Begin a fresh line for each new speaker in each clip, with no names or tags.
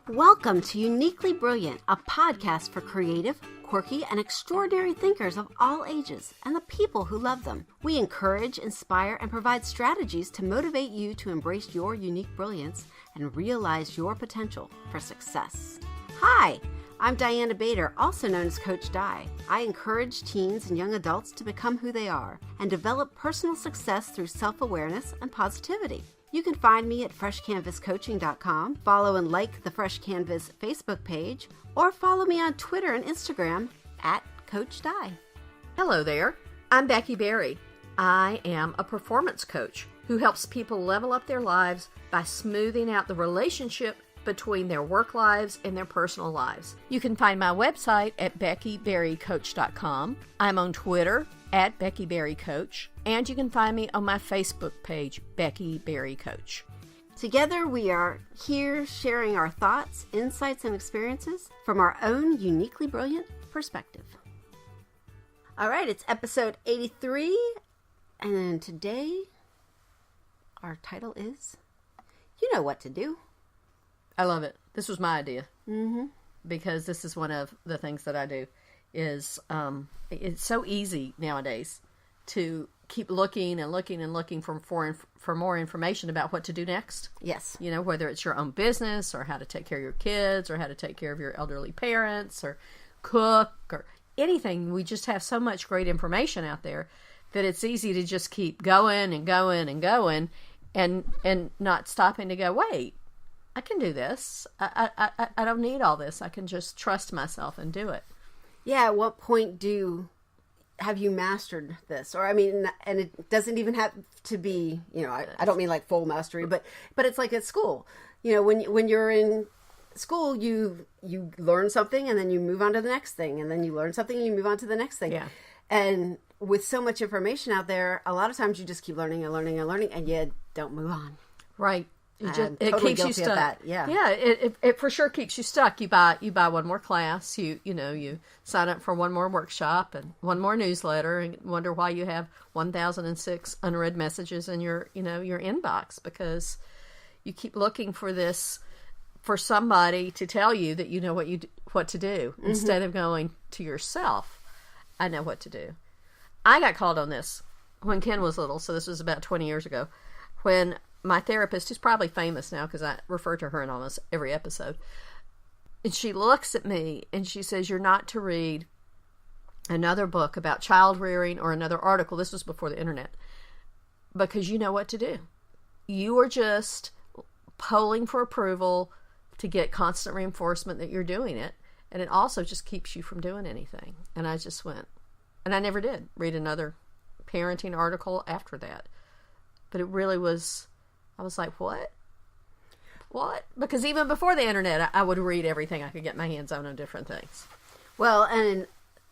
Welcome to Uniquely Brilliant, a podcast for creative, quirky, and extraordinary thinkers of all ages and the people who love them. We encourage, inspire, and provide strategies to motivate you to embrace your unique brilliance and realize your potential for success. Hi, I'm Diana Bader, also known as Coach Di. I encourage teens and young adults to become who they are and develop personal success through self-awareness and positivity. You can find me at freshcanvascoaching.com, follow and like the Fresh Canvas Facebook page, or follow me on Twitter and Instagram at Coach Di.
Hello there, I'm Becky Berry. I am a performance coach who helps people level up their lives by smoothing out the relationship between their work lives and their personal lives. You can find my website at beckyberrycoach.com. I'm on Twitter at Becky Berry Coach, and you can find me on my Facebook page, Becky Berry Coach.
Together we are here sharing our thoughts, insights, and experiences from our own uniquely brilliant perspective. All right, it's episode 83, and today our title is, You Know What to Do.
I love it. This was my idea. Because this is one of the things that I do. Is it's so easy nowadays to keep looking and looking and looking for more information about what to do next.
Yes.
You know, whether it's your own business or how to take care of your kids or how to take care of your elderly parents or cook or anything. We just have so much great information out there that it's easy to just keep going and going and going and not stopping to go, wait, I can do this. I don't need all this. I can just trust myself and do it.
Yeah, at what point have you mastered this? Or, I mean, and it doesn't even have to be, you know, I don't mean like full mastery, but it's like at school. You know, when you're in school, you learn something and then you move on to the next thing. And then you learn something and you move on to the next thing. Yeah. And with so much information out there, a lot of times you just keep learning and learning and learning and you don't move on.
Right.
It
totally keeps you stuck.
That. Yeah,
it for sure keeps you stuck. You buy one more class. You sign up for one more workshop and one more newsletter, and wonder why you have 1,006 unread messages in your inbox because you keep looking for this for somebody to tell you that you know what to do instead of going to yourself. I know what to do. I got called on this when Ken was little, so this was about 20 years ago, when my therapist, who's probably famous now because I refer to her in almost every episode, and she looks at me and she says, you're not to read another book about child rearing or another article. This was before the internet, because you know what to do. You are just polling for approval to get constant reinforcement that you're doing it, and it also just keeps you from doing anything. And I just went, and I never did read another parenting article after that. But it really was, I was like, what? Because even before the internet, I would read everything I could get my hands on different things.
Well, and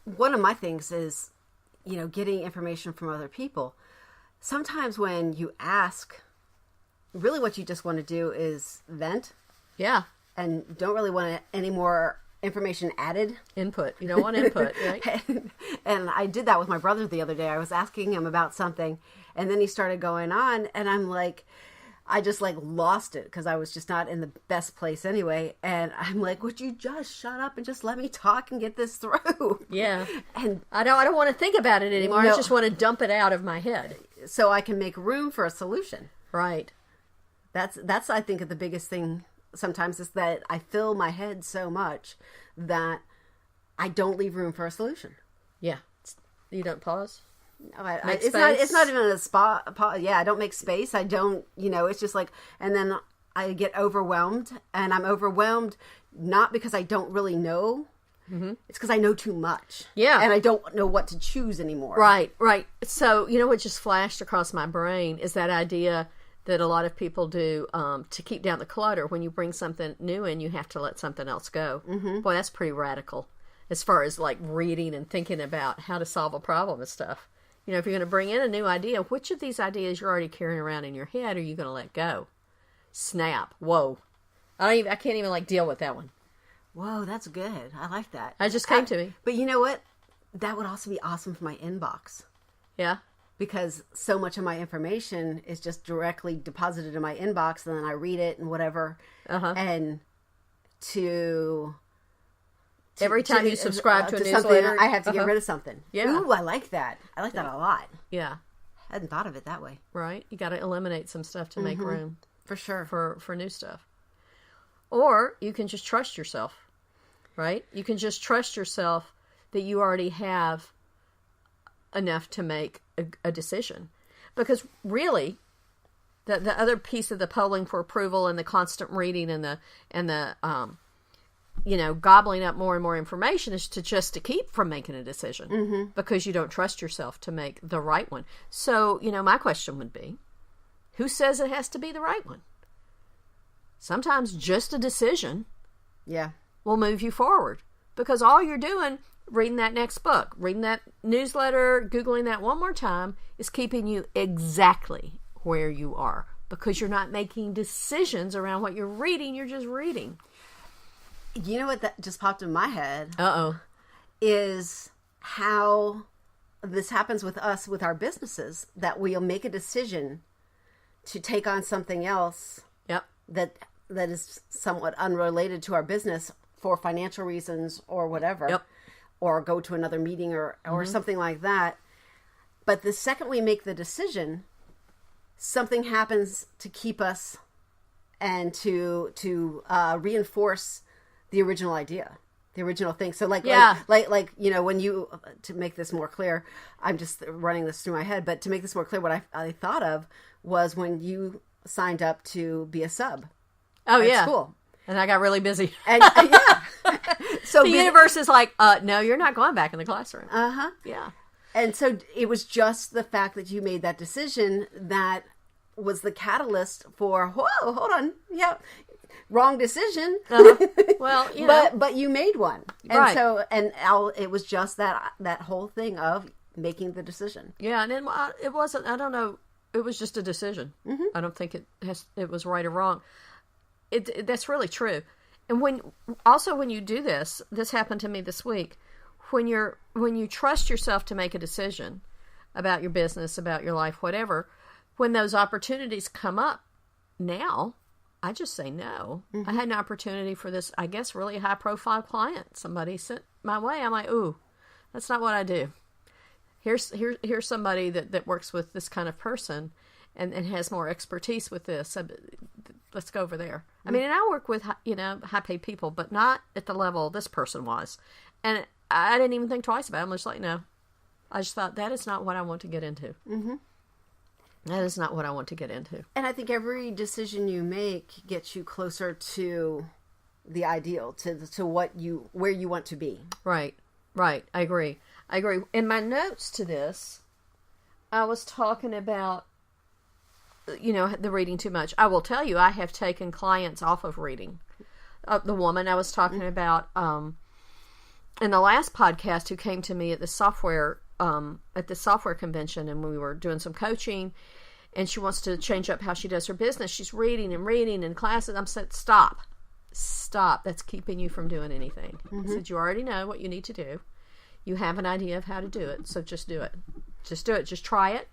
one of my things is, getting information from other people. Sometimes when you ask, really what you just want to do is vent.
Yeah.
And don't really want any more information added.
Input. You don't want input, right?
And I did that with my brother the other day. I was asking him about something, and then he started going on, and I'm like, I just lost it because I was just not in the best place anyway. And I'm like, would you just shut up and just let me talk and get this through?
Yeah.
And
I don't want to think about it anymore. No. I just want to dump it out of my head.
So I can make room for a solution.
Right.
That's I think the biggest thing sometimes is that I fill my head so much that I don't leave room for a solution.
Yeah. You don't pause?
No, it's not even a spot. Yeah, I don't make space. I don't, it's just and then I get overwhelmed, and I'm overwhelmed not because I don't really know. Mm-hmm. It's because I know too much.
Yeah.
And I don't know what to choose anymore.
Right. So, what just flashed across my brain is that idea that a lot of people do to keep down the clutter. When you bring something new in, you have to let something else go. Mm-hmm. Boy, that's pretty radical as far as reading and thinking about how to solve a problem and stuff. If you're going to bring in a new idea, which of these ideas you're already carrying around in your head are you going to let go? Snap. Whoa. I can't even deal with that one.
Whoa, that's good. I like that.
It just came to me.
But you know what? That would also be awesome for my inbox.
Yeah.
Because so much of my information is just directly deposited in my inbox, and then I read it and whatever. Uh-huh. And to
every time you subscribe to a newsletter,
something, I have to get rid of something.
Yeah.
Ooh, I like that. I like that a lot.
Yeah.
I hadn't thought of it that way.
Right. You got to eliminate some stuff to make room.
For sure.
For new stuff. Or you can just trust yourself. Right? You can just trust yourself that you already have enough to make a decision. Because really, the other piece of the polling for approval and the constant reading and the gobbling up more and more information is to keep from making a decision because you don't trust yourself to make the right one. So, my question would be, who says it has to be the right one? Sometimes just a decision will move you forward because all you're doing, reading that next book, reading that newsletter, Googling that one more time, is keeping you exactly where you are because you're not making decisions around what you're reading. You're just reading.
You know what that just popped in my head?
Is
how this happens with us, with our businesses, that we'll make a decision to take on something else that is somewhat unrelated to our business for financial reasons or whatever, or go to another meeting or something like that. But the second we make the decision, something happens to keep us and to reinforce the original idea, the original thing. So like when you, to make this more clear, I'm just running this through my head, but to make this more clear, what I thought of was when you signed up to be a sub. At school.
And I got really busy.
And so
the universe is like, no, you're not going back in the classroom. Yeah.
And so it was just the fact that you made that decision that was the catalyst for, whoa, hold on. Yeah. Wrong decision.
Well,
but you made one. And
right.
So, it was just that whole thing of making the decision.
Yeah. And then it wasn't, I don't know. It was just a decision. I don't think it was right or wrong. That's really true. And when you do this happened to me this week, when you trust yourself to make a decision about your business, about your life, whatever, when those opportunities come up now, I just say no. I had an opportunity for this, I guess, really high profile client. Somebody sent my way. I'm like, ooh, that's not what I do. Here's somebody that works with this kind of person and has more expertise with this. Let's go over there. I mean, and I work with, high paid people, but not at the level this person was. And I didn't even think twice about it. I'm just like, no. I just thought, that is not what I want to get into. That is not what I want to get into.
And I think every decision you make gets you closer to the ideal, to where you want to be.
Right. I agree. In my notes to this, I was talking about, the reading too much. I will tell you, I have taken clients off of reading. The woman I was talking about in the last podcast who came to me at the software convention, and we were doing some coaching, and she wants to change up how she does her business. She's reading in classes. I'm saying, stop. That's keeping you from doing anything. I said, you already know what you need to do. You have an idea of how to do it, so just do it. Just do it. Just try it.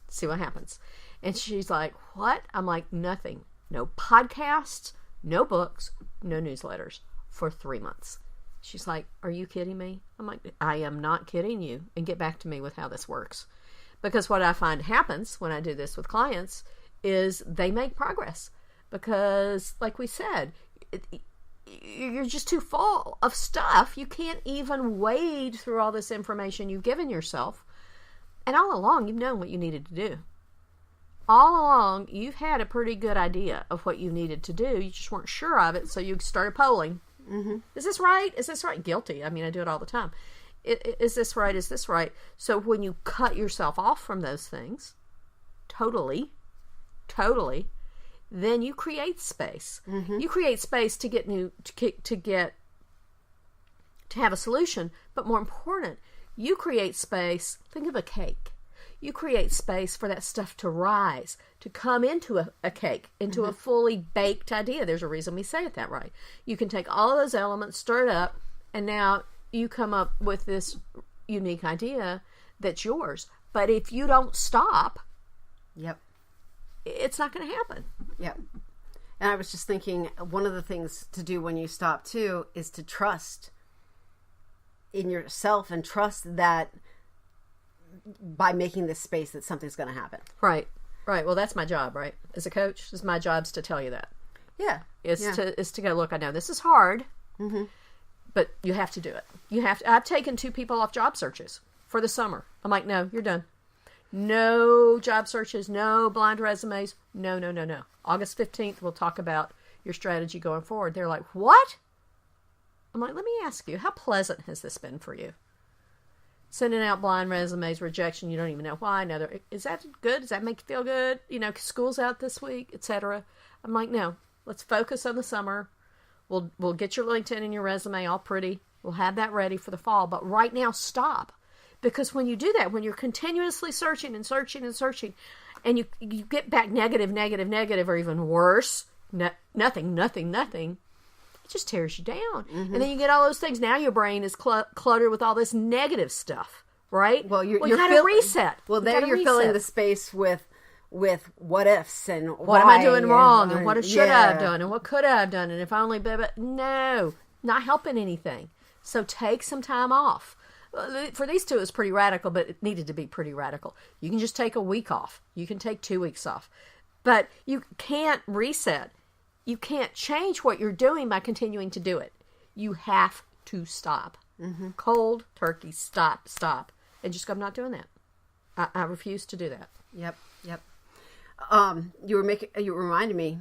See what happens. And she's like, what? I'm like, nothing. No podcasts, no books, no newsletters for 3 months. She's like, are you kidding me? I'm like, I am not kidding you. And get back to me with how this works. Because what I find happens when I do this with clients is they make progress. Because, like we said, you're just too full of stuff. You can't even wade through all this information you've given yourself. And all along, you've known what you needed to do. All along, you've had a pretty good idea of what you needed to do. You just weren't sure of it, so you started polling. Is this right? Is this right? Guilty. I mean, I do it all the time. Is this right? Is this right? So when you cut yourself off from those things, totally, then you create space. You create space to get to have a solution. But more important, you create space. Think of a cake. You create space for that stuff to rise, to come into a cake, into a fully baked idea. There's a reason we say it that way. You can take all of those elements, stir it up, and now you come up with this unique idea that's yours. But if you don't stop, it's not going to happen.
And I was just thinking, one of the things to do when you stop too is to trust in yourself and trust that by making this space that something's going to happen.
Right. Well, that's my job, right? As a coach, it's my job to tell you that.
Yeah.
Is to go, look, I know this is hard, but you have to do it. I've taken 2 people off job searches for the summer. I'm like, no, you're done. No job searches, no blind resumes. No. August 15th, we'll talk about your strategy going forward. They're like, what? I'm like, let me ask you, how pleasant has this been for you? Sending out blind resumes, rejection, you don't even know why. No, is that good? Does that make you feel good? School's out this week, etc. I'm like, no, let's focus on the summer. We'll get your LinkedIn and your resume all pretty. We'll have that ready for the fall. But right now, stop. Because when you do that, when you're continuously searching and searching and searching, and you get back negative, or even worse, nothing, it just tears you down. And then you get all those things. Now your brain is cluttered with all this negative stuff, right?
Well, you
got to reset.
Well, there you're filling the space with what ifs and
what am I doing wrong, and what should I have done, and what could I have done, and if I only... No, not helping anything. So take some time off. For these 2, it's pretty radical, but it needed to be pretty radical. You can just take a week off. You can take 2 weeks off. But you can't reset. You can't change what you're doing by continuing to do it. You have to stop. Cold turkey, stop. And just go, I'm not doing that. I refuse to do that.
Yep. You reminded me,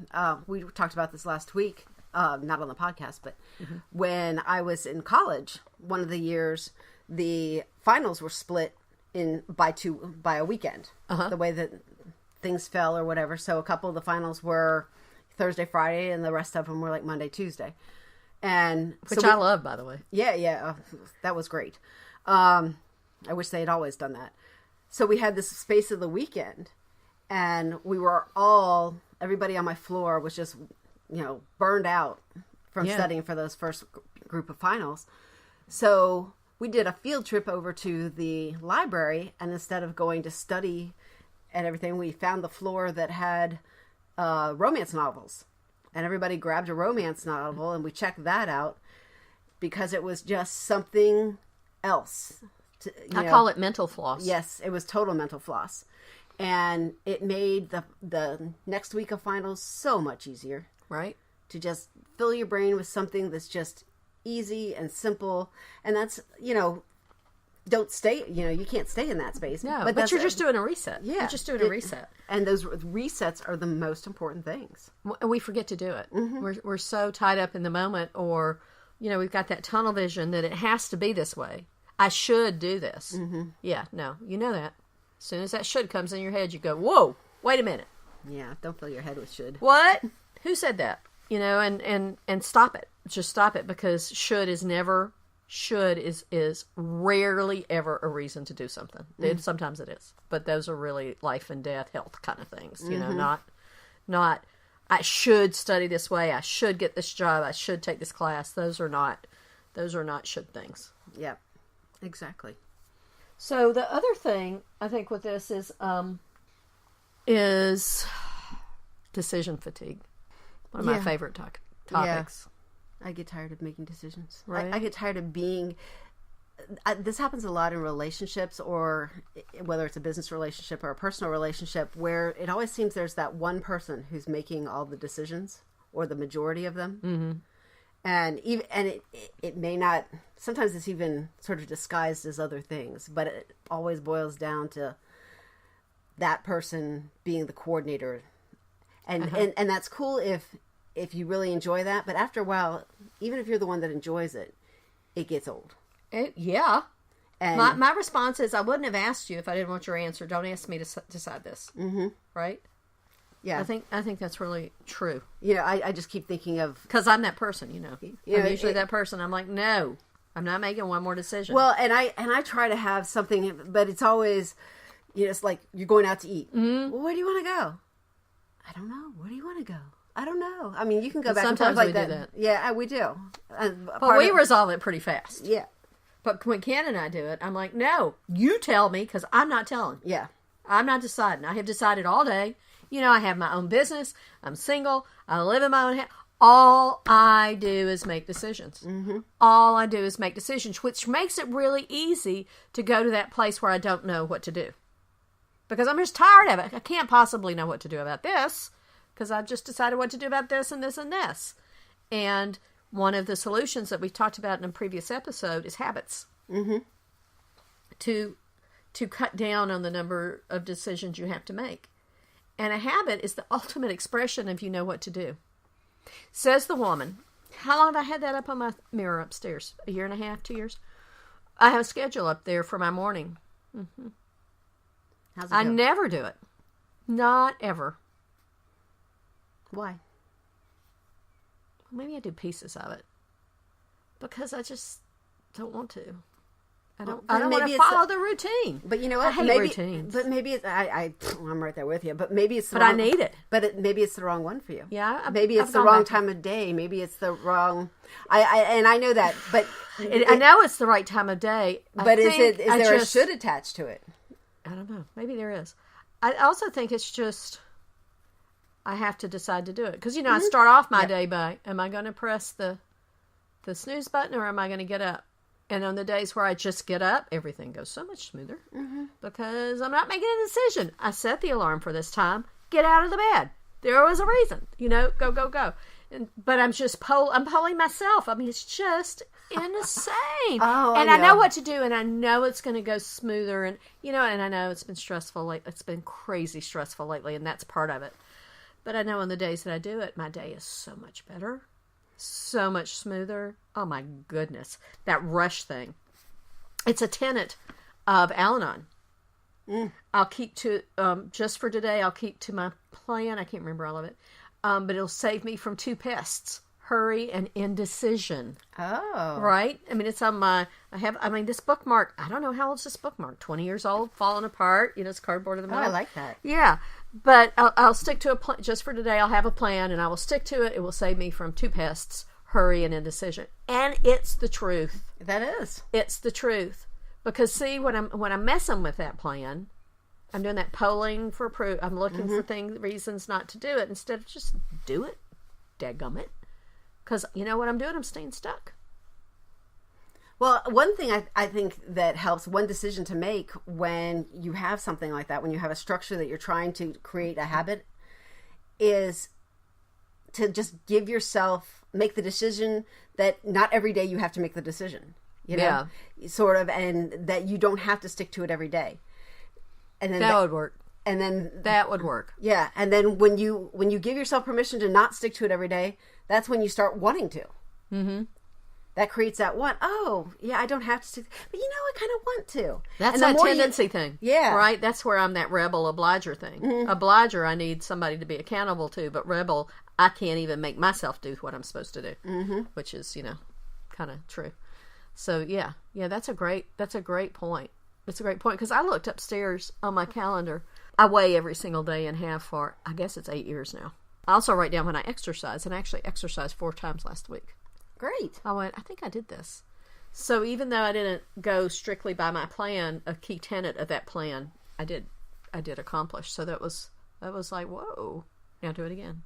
we talked about this last week, not on the podcast, but when I was in college, one of the years, the finals were split by a weekend, the way that things fell or whatever. So a couple of the finals were Thursday, Friday, and the rest of them were like Monday, Tuesday. Which I love, by the way. Yeah. That was great. I wish they had always done that. So we had this space of the weekend, and we were everybody on my floor was just, burned out from studying for those first group of finals. So we did a field trip over to the library, and instead of going to study and everything, we found the floor that had romance novels, and everybody grabbed a romance novel, and we checked that out because it was just something else. I
call it mental floss.
Yes, it was total mental floss, and it made the next week of finals so much easier.
Right.
To just fill your brain with something that's just easy and simple, and that's don't stay, you can't stay in that space.
No, but you're just doing a reset.
Yeah.
You're just doing a reset.
And those resets are the most important things.
We forget to do it. We're so tied up in the moment, or, we've got that tunnel vision that it has to be this way. I should do this. Yeah, no, you know that. As soon as that should comes in your head, you go, whoa, wait a minute.
Yeah, don't fill your head with should.
What? Who said that? And stop it. Just stop it, because should is rarely ever a reason to do something. Sometimes it is, but those are really life and death, health kind of things. Not I should study this way. I should get this job. I should take this class. Those are not should things.
Yep, exactly.
So the other thing I think with this is decision fatigue. One of my favorite topics.
Yeah. I get tired of making decisions. Right. I get tired of being... this happens a lot in relationships, or whether it's a business relationship or a personal relationship, where it always seems there's that one person who's making all the decisions, or the majority of them. And it may not... Sometimes it's even sort of disguised as other things, but it always boils down to that person being the coordinator. And that's cool if you really enjoy that, but after a while, even if you're the one that enjoys it, it gets old.
Yeah. And my response is, I wouldn't have asked you if I didn't want your answer. Don't ask me to decide this. Right? Yeah. I think that's really true.
I just keep thinking of...
Because I'm that person, I'm usually that person. I'm like, no, I'm not making one more decision.
Well, and I try to have something, but it's always, it's like you're going out to eat. Well, where do you want to go? I don't know. Where do you want to go? I don't know. I mean, you can go back and forth like that.
Sometimes
we do that. Yeah, we do.
But we resolve it pretty fast.
Yeah.
But when Ken and I do it, I'm like, no, you tell me, because I'm not telling.
Yeah.
I'm not deciding. I have decided all day. I have my own business. I'm single. I live in my own house. All I do is make decisions.
Mm-hmm.
All I do is make decisions, which makes it really easy to go to that place where I don't know what to do. Because I'm just tired of it. I can't possibly know what to do about this because I've just decided what to do about this and this and this. And one of the solutions that we talked about in a previous episode is habits.
Mm-hmm.
To cut down on the number of decisions you have to make. And a habit is the ultimate expression of you know what to do. Says the woman, how long have I had that up on my mirror upstairs? 1.5 years, 2 years? I have a schedule up there for my morning. Mm-hmm.
How's it
I
go?
never do it. Not ever.
Why?
Maybe I do pieces of it. Because I just don't want to. I don't want to follow the routine.
But you know what?
I hate routines.
But maybe it's, I'm right there with you. But maybe it's the
But
wrong,
I need it.
But maybe it's the wrong one for you.
Yeah.
Maybe it's the wrong time of day. Maybe it's the wrong. I know that, but
I know it's the right time of day.
But is there a should attached to it?
I don't know. Maybe there is. I also think it's just I have to decide to do it because I start off my day by am I going to press the snooze button or am I going to get up? And on the days where I just get up, everything goes so much smoother because I'm not making a decision. I set the alarm for this time. Get out of the bed. There was a reason. Go. But I'm just I'm polling myself. I mean, it's just insane. I know what to do, and I know it's going to go smoother. And and I know it's been stressful. It's been crazy stressful lately, and that's part of it. But I know on the days that I do it, my day is so much better. So much smoother. Oh my goodness. That rush thing. It's a tenet of Al-Anon. I'll keep to, just for today, I'll keep to my plan. I can't remember all of it. But it'll save me from 2 pests. Hurry and indecision.
Oh.
Right? I mean, it's on this bookmark, I don't know how old is this bookmark? 20 years old, falling apart. It's cardboard in the middle.
I like that.
Yeah. But I'll stick to a plan. Just for today, I'll have a plan and I will stick to it. It will save me from 2 pests, hurry and indecision. And it's the truth.
That is.
It's the truth. Because see, when I'm messing with that plan, I'm doing that polling for proof. I'm looking for reasons not to do it instead of just do it. Dadgummit. Because you know what I'm doing? I'm staying stuck.
Well, one thing I think that helps, one decision to make when you have something like that, when you have a structure that you're trying to create a habit, is to just make the decision that not every day you have to make the decision. Sort of, and that you don't have to stick to it every day. And then
that would work.
And then
that would work.
Yeah, and then when you give yourself permission to not stick to it every day, that's when you start wanting to. Mm-hmm. That creates that one. Oh, yeah, I don't have to stick, but I kind of want to.
That's that tendency thing.
Yeah,
right. That's where I'm that rebel obliger thing. Mm-hmm. Obliger, I need somebody to be accountable to, but rebel, I can't even make myself do what I'm supposed to do, which is kind of true. So yeah, that's a great point. It's a great point because I looked upstairs on my calendar. I weigh every single day and have for, I guess it's 8 years now. I also write down when I exercise, and I actually exercised 4 times last week.
Great.
I think I did this. So even though I didn't go strictly by my plan, a key tenet of that plan, I did accomplish. So that was like, whoa, now do it again.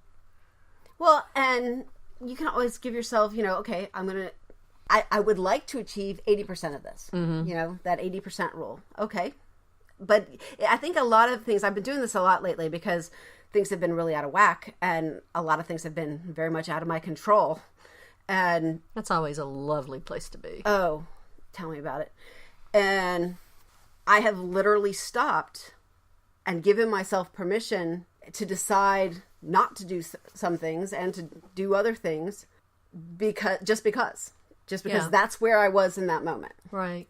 Well, and you can always give yourself, okay, I would like to achieve 80% of this, that 80% rule. Okay. But I think a lot of things, I've been doing this a lot lately because things have been really out of whack and a lot of things have been very much out of my control. And
that's always a lovely place to be.
Oh, tell me about it. And I have literally stopped and given myself permission to decide not to do some things and to do other things because that's where I was in that moment.
Right.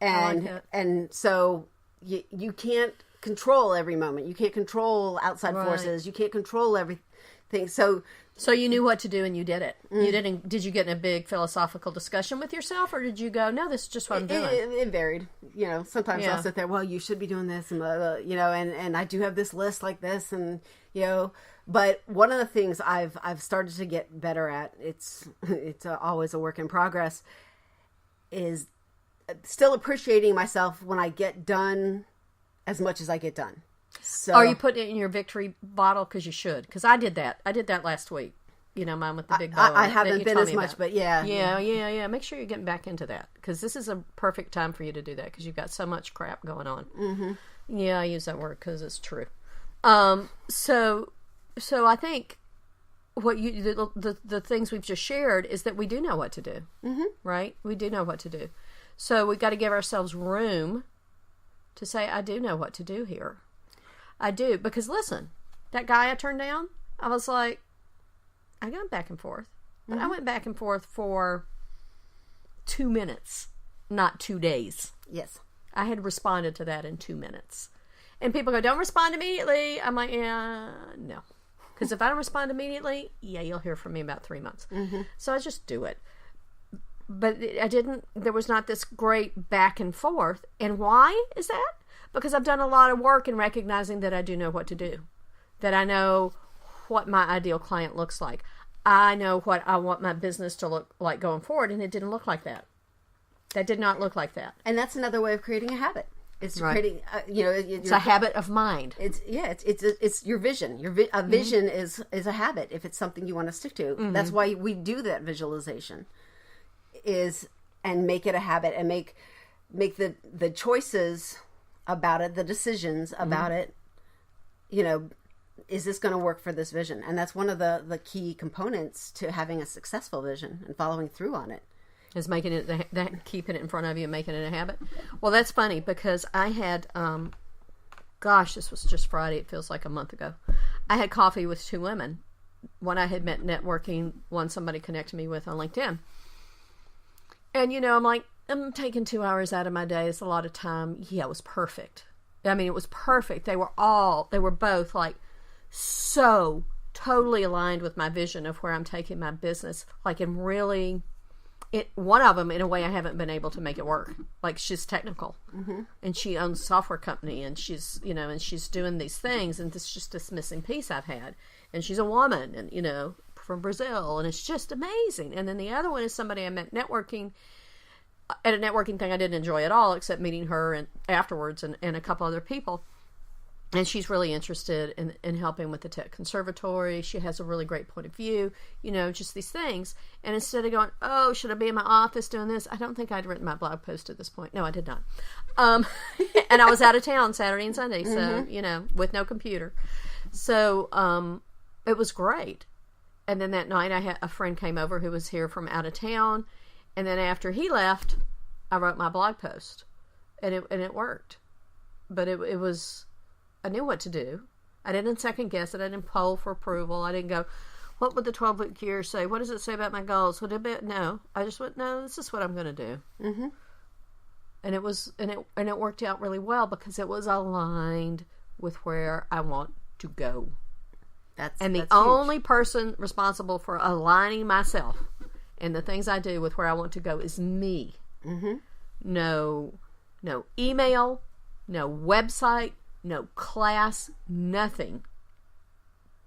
And so you can't control every moment. You can't control outside forces. You can't control everything. So
you knew what to do and you did it. You didn't. Did you get in a big philosophical discussion with yourself, or did you go, "No, this is just what I'm doing"?
It varied. Sometimes I'll sit there. Well, you should be doing this, and blah, blah, and I do have this list like this, and But one of the things I've started to get better at, it's always a work in progress, is still appreciating myself when I get done as much as I get done. So,
are you putting it in your victory bottle? Because you should. Because I did that. I did that last week. You know, mine with the big bow.
I haven't been as much, but yeah.
Yeah. Make sure you're getting back into that. Because this is a perfect time for you to do that. Because you've got so much crap going on. Mm-hmm. Yeah, I use that word because it's true. So I think what the things we've just shared is that we do know what to do. Mm-hmm. Right? We do know what to do. So we've got to give ourselves room to say, I do know what to do here. I do. Because listen, that guy I turned down, I was like, I went back and forth. But I went back and forth for 2 minutes, not 2 days.
Yes.
I had responded to that in 2 minutes. And people go, don't respond immediately. I'm like, yeah, no. Because if I don't respond immediately, yeah, you'll hear from me in about 3 months. Mm-hmm. So I just do it. But there was not this great back and forth. And why is that? Because I've done a lot of work in recognizing that I do know what to do. That I know what my ideal client looks like. I know what I want my business to look like going forward, and it didn't look like that. That did not look like that.
And that's another way of creating a habit. It's creating,
it's a habit of mind.
It's your vision. A vision is a habit if it's something you want to stick to. Mm-hmm. That's why we do that visualization. And make it a habit and make the choices about it, the decisions about it. Is this going to work for this vision? And that's one of the key components to having a successful vision and following through on it.
Is making it, keeping it in front of you and making it a habit. Well, that's funny because I had, this was just Friday. It feels like a month ago. I had coffee with 2 women. One I had met networking, one somebody connected me with on LinkedIn. And, I'm like, I'm taking 2 hours out of my day. It's a lot of time. Yeah, it was perfect. I mean, it was perfect. They were both like so totally aligned with my vision of where I'm taking my business. Like, and really, one of them, in a way, I haven't been able to make it work. Like, she's technical, and she owns a software company, and she's, and she's doing these things, and this is just this missing piece I've had. And she's a woman, and, from Brazil, and it's just amazing. And then the other one is somebody I met networking at a networking thing I didn't enjoy at all, except meeting her and afterwards and a couple other people. And she's really interested in helping with the tech conservatory. She has a really great point of view, just these things. And instead of going, oh, should I be in my office doing this? I don't think I'd written my blog post at this point. No, I did not. And I was out of town Saturday and Sunday, so, with no computer. So it was great. And then that night I had a friend came over who was here from out of town. And then after he left, I wrote my blog post. And it worked. But it was... I knew what to do. I didn't second guess it. I didn't poll for approval. I didn't go, what would the 12-week year say? What does it say about my goals? No. I just went, no, this is what I'm going to do. Mm-hmm. And it worked out really well because it was aligned with where I want to go. That's the only person responsible for aligning myself and the things I do with where I want to go is me. Mm-hmm. No email, no website, no class, nothing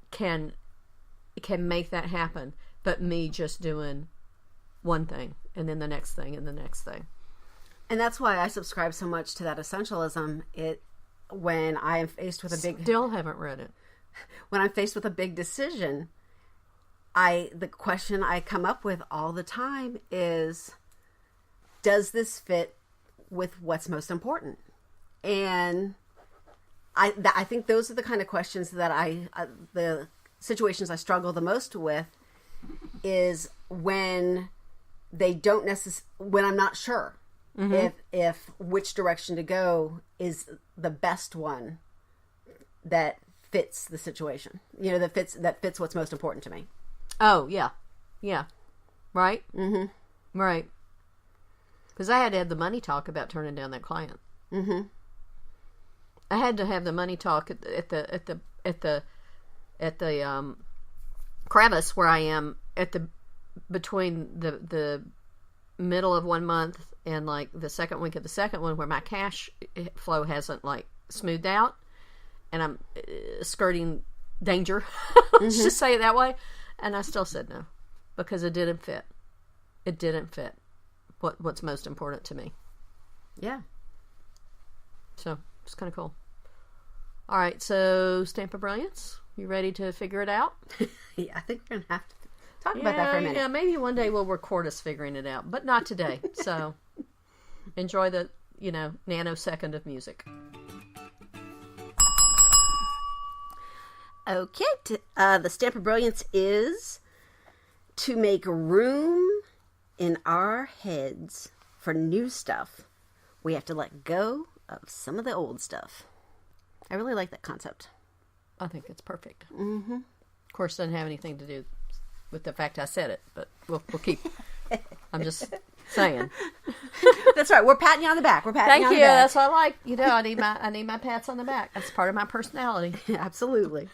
can make that happen but me just doing one thing and then the next thing and the next thing.
And that's why I subscribe so much to that essentialism. When I am faced with
still haven't read it.
When I'm faced with a big decision, the question I come up with all the time is, does this fit with what's most important? And I think those are the kind of questions that the situations I struggle the most with is when they don't when I'm not sure if which direction to go is the best one that fits the situation, that fits what's most important to me.
Oh, yeah. Yeah. Right? Mm-hmm. Right. Because I had to have the money talk about turning down that client. Mm-hmm. I had to have the money talk at the crevice where I am between the middle of 1 month and like the second week of the second one, where my cash flow hasn't like smoothed out, and I'm skirting danger. Let's just say it that way. And I still said no because it didn't fit. It didn't fit what's most important to me.
Yeah.
So it's kind of cool. All right, so Stamp of Brilliance, you ready to figure it out?
Yeah, I think we're going to have to talk about that for a minute.
Yeah, maybe one day we'll record us figuring it out, but not today. So enjoy the, nanosecond of music.
Okay, the Stamp of Brilliance is to make room in our heads for new stuff. We have to let go of some of the old stuff. I really like that concept.
I think it's perfect. Mm-hmm. Of course, it doesn't have anything to do with the fact I said it, but we'll keep. I'm just saying.
That's right. We're patting you on the back.
Thank you. That's what I like. I need my pats on the back. That's part of my personality.
Absolutely.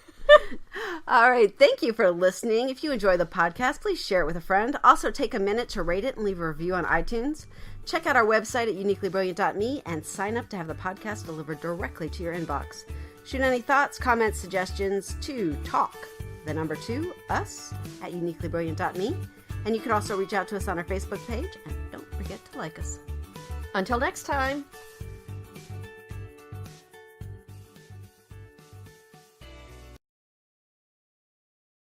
All right. Thank you for listening. If you enjoy the podcast, please share it with a friend. Also, take a minute to rate it and leave a review on iTunes. Check out our website at uniquelybrilliant.me and sign up to have the podcast delivered directly to your inbox. Shoot any thoughts, comments, suggestions to talk, 2, us, at uniquelybrilliant.me. And you can also reach out to us on our Facebook page. And don't forget to like us.
Until next time.